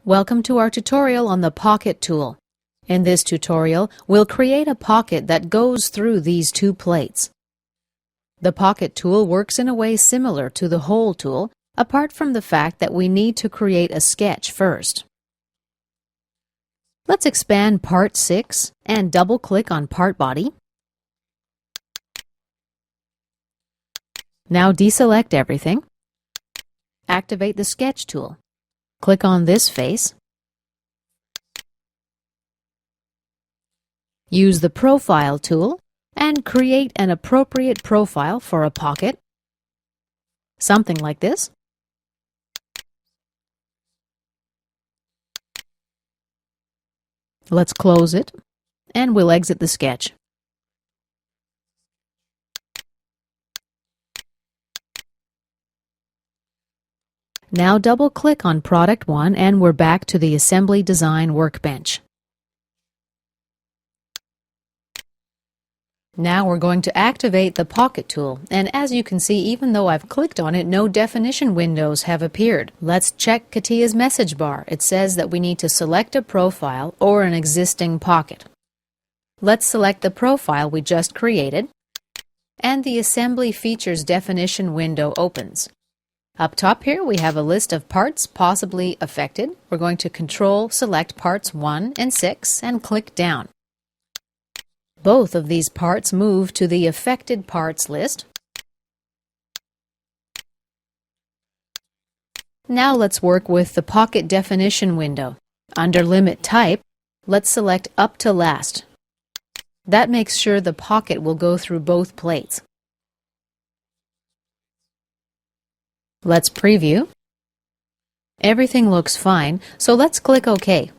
Welcome to our tutorial on the Pocket tool. In this tutorial, we'll create a pocket that goes through these two plates. The Pocket tool works in a way similar to the Hole tool, apart from the fact that we need to create a sketch first. Let's expand Part 6 and double-click on Part Body. Now deselect everything. Activate the Sketch tool. Click on this face. Use the Profile tool and create an appropriate profile for a pocket. Something like this. Let's close it, and we'll exit the sketch. Now double-click on Product 1 and we're back to the Assembly Design workbench. Now we're going to activate the Pocket tool, and as you can see, even though I've clicked on it, no definition windows have appeared. Let's check CATIA's message bar. It says that we need to select a profile or an existing pocket. Let's select the profile we just created, and the Assembly Features definition window opens. Up top here we have a list of parts possibly affected. We're going to select parts 1 and 6 and click down. Both of these parts move to the affected parts list. Now let's work with the Pocket definition window. Under Limit Type, let's select Up to Last. That makes sure the pocket will go through both plates. Let's preview. Everything looks fine, so let's click OK.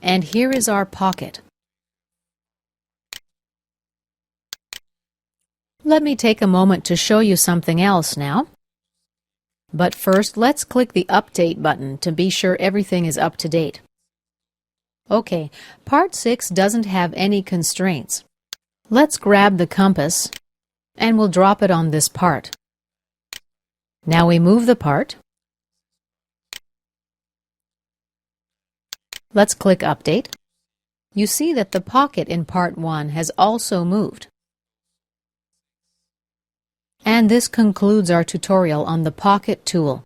And here is our pocket. Let me take a moment to show you something else now. But first, let's click the Update button to be sure everything is up to date. OK, Part 6 doesn't have any constraints. Let's grab the compass and we'll drop it on this part. Now we move the part. Let's click Update. You see that the pocket in Part 1 has also moved. And this concludes our tutorial on the Pocket tool.